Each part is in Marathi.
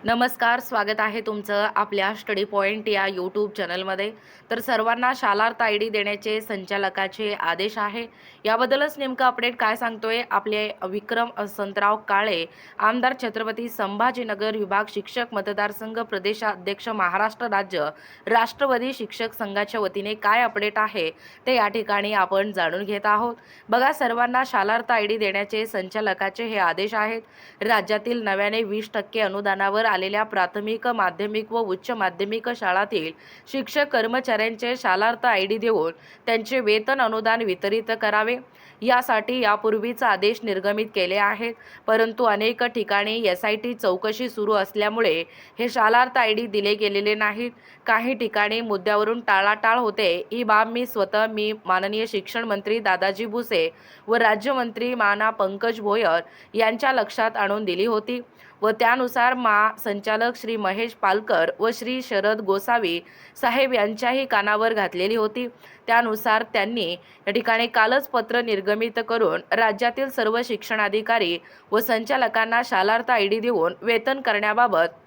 नमस्कार, स्वागत आहे तुमचं आपल्या स्टडी पॉइंट या यूट्यूब चॅनलमध्ये. तर सर्वांना शालार्थ आय डी देण्याचे संचालकाचे आदेश आहे. याबद्दलच नेमकं अपडेट काय सांगतोय आपले विक्रम वसंतराव काळे, आमदार छत्रपती संभाजीनगर विभाग शिक्षक मतदारसंघ प्रदेशाध्यक्ष महाराष्ट्र राज्य राष्ट्रवादी शिक्षक संघाच्या वतीने काय अपडेट आहे ते या ठिकाणी आपण जाणून घेत आहोत. बघा, सर्वांना शालार्थ आय डी देण्याचे संचालकाचे हे आदेश आहेत. राज्यातील नव्याने 20% अनुदानावर आलेल्या प्राथमिक, माध्यमिक व उच्च माध्यमिक शाळांतील शिक्षक कर्मचाऱ्यांचे शालार्थ आय डी देऊन त्यांचे वेतन अनुदान वितरित करावे, यासाठी यापूर्वीच आदेश निर्गमित केले आहेत. परंतु अनेक ठिकाणी SIT चौकशी सुरू असल्यामुळे हे शालार्थ आय डी दिले गेलेले नाहीत. काही ठिकाणी मुद्द्यावरून टाळाटाळ होते. ही बाब मी माननीय शिक्षण मंत्री दादाजी भुसे व राज्यमंत्री माना पंकज भोयर यांच्या लक्षात आणून दिली होती व त्यानुसार संचालक श्री महेश पालकर व श्री शरद गोसावी साहेब यांच्याही कानावर घातलेली होती. त्यानुसार त्यांनी या ठिकाणी कालच पत्र निर्गमित करून राज्यातील सर्व शिक्षणाधिकारी व संचालकांना शालार्थ आय डी देऊन वेतन करण्याबाबत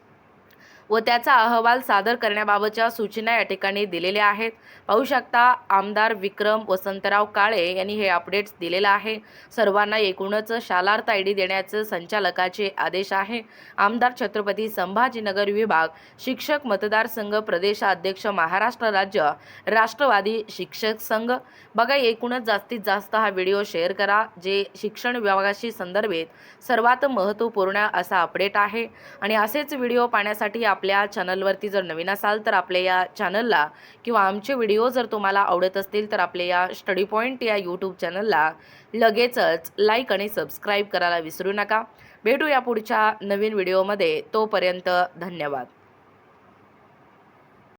व त्याचा अहवाल सादर करण्याबाबतच्या सूचना या ठिकाणी दिलेल्या आहेत. पाहू शकता, आमदार विक्रम वसंतराव काळे यांनी हे अपडेट्स दिलेलं आहे. सर्वांना एकूणच शालार्थ आय डी देण्याचे संचालकाचे आदेश आहे. आमदार छत्रपती संभाजीनगर विभाग शिक्षक मतदारसंघ प्रदेशाध्यक्ष महाराष्ट्र राज्य राष्ट्रवादी शिक्षक संघ. बघा, एकूणच जास्तीत जास्त हा व्हिडिओ शेअर करा. जे शिक्षण विभागाशी संदर्भित सर्वात महत्त्वपूर्ण असा अपडेट आहे. आणि असेच व्हिडिओ पाहण्यासाठी आपल्या चॅनलवरती जर नवीन असाल तर आपल्या या चॅनलला किंवा आमचे व्हिडिओ जर तुम्हाला आवडत असतील तर आपल्या या स्टडी पॉइंट या यूट्यूब चॅनलला लगेचच लाईक आणि सबस्क्राईब करायला विसरू नका. भेटूया पुढच्या नवीन व्हिडिओमध्ये. तोपर्यंत धन्यवाद.